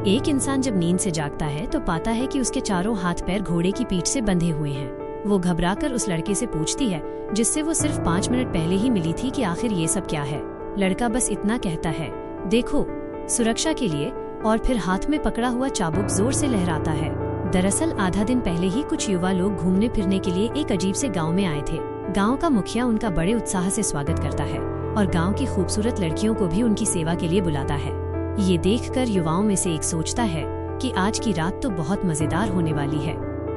एक इंसान जब नींद से जागता है तो पाता है कि उसके चारों हाथ पैर घोड़े की पीठ से बंधे हुए हैं। वो घबराकर उस लड़के से पूछती है जिससे वो सिर्फ 5 मिनट पहले ही मिली थी कि आखिर ये सब क्या है। लड़का बस इतना कहता है, देखो, सुरक्षा के लिए, और फिर हाथ में पकड़ा हुआ चाबुक जोर से लहराता है। दरअसल आधा दिन पहले ही कुछ युवा लोग घूमने फिरने के लिए एक अजीब से गाँव में आए थे। गाँव का मुखिया उनका बड़े उत्साह से स्वागत करता है और गाँव की खूबसूरत लड़कियों को भी उनकी सेवा के लिए बुलाता है। ये देखकर युवाओं में से एक सोचता है कि आज की रात तो बहुत मजेदार होने वाली है।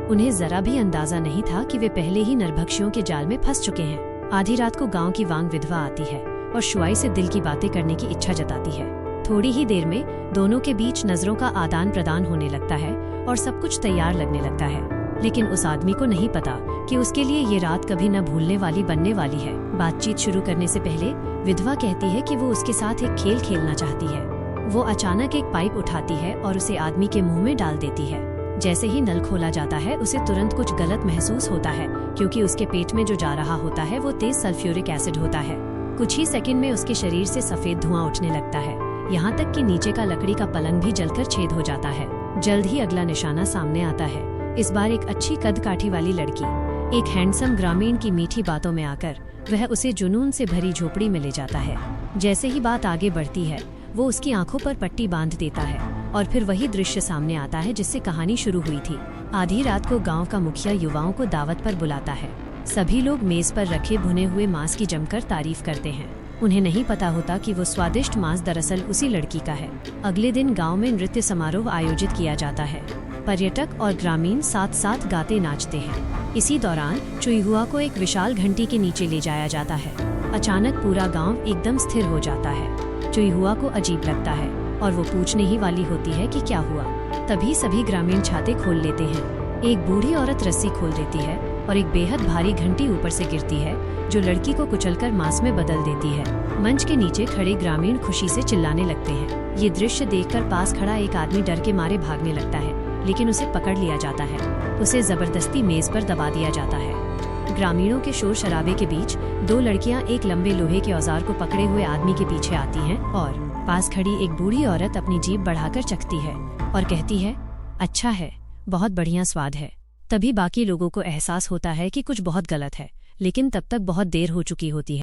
उन्हें जरा भी अंदाजा नहीं था कि वे पहले ही नरभक्षियों के जाल में फंस चुके हैं। आधी रात को गांव की वांग विधवा आती है और शुआई से दिल की बातें करने की इच्छा जताती है। थोड़ी ही देर में दोनों के बीच नजरों का आदान प्रदान होने लगता है और सब कुछ तैयार लगने लगता है। लेकिन उस आदमी को नहीं पता कि उसके लिए ये रात कभी न भूलने वाली बनने वाली है। बातचीत शुरू करने से पहले विधवा कहती है कि वो उसके साथ एक खेल खेलना चाहती है। वो अचानक एक पाइप उठाती है और उसे आदमी के मुंह में डाल देती है। जैसे ही नल खोला जाता है उसे तुरंत कुछ गलत महसूस होता है, क्योंकि उसके पेट में जो जा रहा होता है वो तेज सल्फ्यूरिक एसिड होता है। कुछ ही सेकंड में उसके शरीर से सफेद धुआं उठने लगता है, यहाँ तक कि नीचे का लकड़ी का पलंग भी जलकर छेद हो जाता है। जल्द ही अगला निशाना सामने आता है। इस बार एक अच्छी कद काठी वाली लड़की एक हैंडसम ग्रामीण की मीठी बातों में आकर वह उसे जुनून से भरी झोपड़ी में ले जाता है। जैसे ही बात आगे बढ़ती है वो उसकी आंखों पर पट्टी बांध देता है और फिर वही दृश्य सामने आता है जिससे कहानी शुरू हुई थी। आधी रात को गांव का मुखिया युवाओं को दावत पर बुलाता है। सभी लोग मेज पर रखे भुने हुए मांस की जमकर तारीफ करते हैं। उन्हें नहीं पता होता कि वो स्वादिष्ट मांस दरअसल उसी लड़की का है। अगले दिन गांव में नृत्य समारोह आयोजित किया जाता है। पर्यटक और ग्रामीण साथ साथ गाते नाचते हैं। इसी दौरान चुईहुआ को एक विशाल घंटी के नीचे ले जाया जाता है। अचानक पूरा गाँव एकदम स्थिर हो जाता है। चुईहुआ को अजीब लगता है और वो पूछने ही वाली होती है कि क्या हुआ। तभी सभी ग्रामीण छाते खोल लेते हैं। एक बूढ़ी औरत रस्सी खोल देती है और एक बेहद भारी घंटी ऊपर से गिरती है जो लड़की को कुचलकर मांस में बदल देती है। मंच के नीचे खड़े ग्रामीण खुशी से चिल्लाने लगते हैं। ये दृश्य देखकर पास खड़ा एक आदमी डर के मारे भागने लगता है, लेकिन उसे पकड़ लिया जाता है। उसे जबरदस्ती मेज पर दबा दिया जाता है। ग्रामीणों के शोर शराबे के बीच 2 लड़कियां एक लंबे लोहे के औजार को पकड़े हुए आदमी के पीछे आती हैं और पास खड़ी एक बूढ़ी औरत अपनी जीभ बढ़ाकर चखती है और कहती है, अच्छा है, बहुत बढ़िया स्वाद है। तभी बाकी लोगों को एहसास होता है कि कुछ बहुत गलत है, लेकिन तब तक बहुत देर हो चुकी होती है।